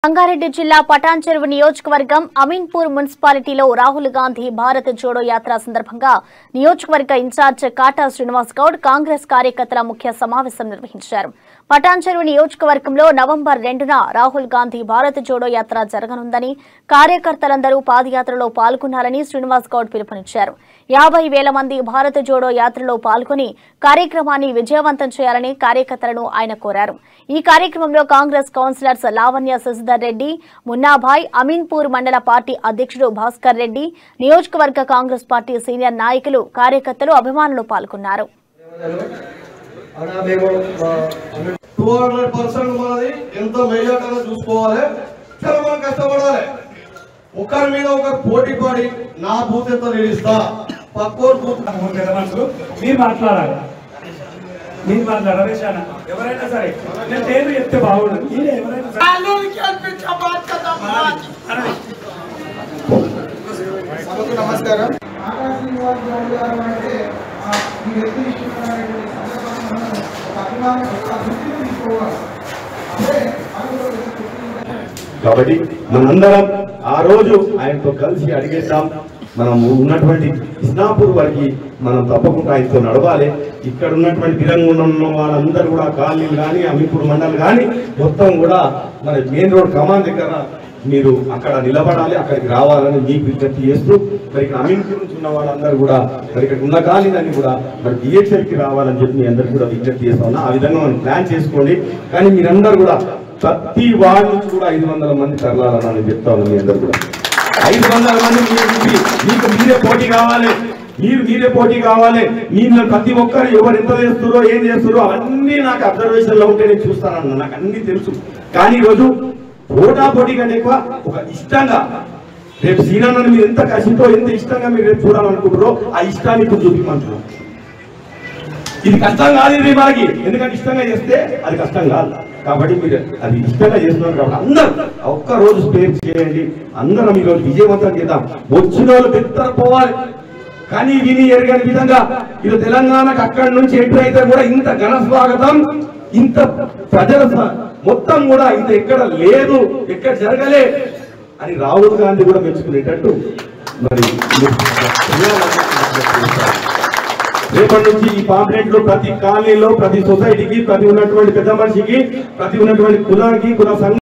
రంగారెడ్డి జిల్లా పటాన్చెరువు నియోజకవర్గం అమీన్పూర్ మున్సిపాలిటీలో రాహుల్ గాంధీ భారత్ జోడో యాత్ర సందర్భంగా నియోజకవర్గ ఇన్ఛార్జ్ కాటా శ్రీనివాస్ గౌడ్ కాంగ్రెస్ కార్యకర్తల ముఖ్య సమావేశం నిర్వహించారు. పటాన్చెరువు నియోజకవర్గంలో నవంబర్ 2న రాహుల్ గాంధీ భారత్ జోడో యాత్ర జరగనుందని కార్యకర్తలందరూ పాదయాత్రలో పాల్గొనాలని శ్రీనివాస్ గౌడ్ పిలుపునిచ్చారు. 50,000 మంది భారత్ జోడో యాత్రలో పాల్గొని కార్యక్రమాన్ని విజయవంతం చేయాలని కార్యకర్తలను ఆయన కోరారు. ఈ కార్యక్రమంలో కాంగ్రెస్ కౌన్సిలర్స్ లావణ్య శశిధర్ రెడ్డి, మున్నాభాయ్, అమీన్పూర్ మండల పార్టీ అధ్యక్షుడు భాస్కర్ రెడ్డి, నియోజకవర్గ కాంగ్రెస్ పార్టీ సీనియర్ నాయకులు, కార్యకర్తలు, అభిమానులు పాల్గొన్నారు. 200% మనది ఎంత మెజార్టీగా చూసుకోవాలి, చాలా మనం కష్టపడాలి. ఒకరి మీద ఒకరు పోటీ పడి నా బూత్ ఎంత నిలుస్తా పక్కోరు బూత్ మీరు మాట్లాడాలి. మీరు మాట్లాడాలి ఎవరైనా సరే నేను పేరు చెప్తే బాగుండదు. మీరే ఎవరైనా నమస్కారం. కాబట్టి మనందరం ఆ రోజు ఆయనతో కలిసి అడిగేద్దాం. మనం ఉన్నటువంటి ఇస్నాపూర్ వరకు మనం తప్పకుండా ఆయనతో నడవాలి. ఇక్కడ ఉన్నటువంటి విధంగా ఉన్న వాళ్ళందరూ కూడా కాలనీలు కానీ అమీన్పూర్ మండల్ కానీ మొత్తం కూడా మన మెయిన్ రోడ్ కమాన్ దగ్గర మీరు అక్కడ నిలబడాలి, అక్కడికి రావాలని మీకు విజ్ఞప్తి చేస్తూ మరి ఇక్కడ అమీన్పూర్ నుంచి ఉన్న వాళ్ళందరూ కూడా మరి ఇక్కడ ఉన్న కాలనీలన్నీ కూడా మరి డిహెచ్ఎల్కి రావాలని చెప్పి మీ అందరికీ కూడా విజ్ఞప్తి చేస్తా ఉన్నా. ఆ విధంగా మనం ప్లాన్ చేసుకోండి. కానీ మీరందరూ కూడా ప్రతి వార్డు నుంచి కూడా 500 మంది తరలాలని చెప్తా ఉన్నాం. మీ అందరూ కూడా 500 మంది మీకు మీరే పోటీ కావాలి, మీరే పోటీ కావాలి. మీరు ప్రతి ఒక్కరు ఎవరు ఎంత చేస్తారో ఏం చేస్తారో అవన్నీ నాకు అబ్జర్వేషన్ లో ఉంటే నేను చూస్తానన్నా, నాకు అన్ని తెలుసు. కానీ ఈరోజు పోటీ కంటే ఎక్కువ ఒక ఇష్టంగా రేపు శ్రీరామని మీరు ఎంత కసితో ఎంత ఇష్టంగా మీరు రేపు చూడాలనుకుంటారో ఆ ఇష్టాన్ని ఇప్పుడు చూపించమంటున్నాం. ఇది కష్టం కాదు ఇది మనకి, ఎందుకంటే ఇష్టంగా చేస్తే అది కష్టం కాదు. కాబట్టి మీరు అది ఇష్టంగా చేస్తున్నారు కాబట్టి అందరూ ఒక్క రోజు స్పేర్ చేయండి. అందరం ఈరోజు విజయవంతం చేద్దాం. వచ్చిన వాళ్ళు పోవాలి. కానీ విని ఎరగని విధంగా ఇది తెలంగాణకు అక్కడి నుంచి ఎంటర్ అయితే కూడా ఇంత ఘన స్వాగతం, ఇంత ప్రజల మొత్తం కూడా ఇంత ఎక్కడ లేదు, ఎక్కడ జరగలే అని రాహుల్ గాంధీ కూడా మెచ్చుకునేటట్టు మరి రేపటి నుంచి ఈ పాంప్లెట్ లో ప్రతి కాలనీలో, ప్రతి సొసైటీకి, ప్రతి ఉన్నటువంటి పెద్ద మనిషికి, ప్రతి ఉన్నటువంటి కులానికి, కుల సంఘం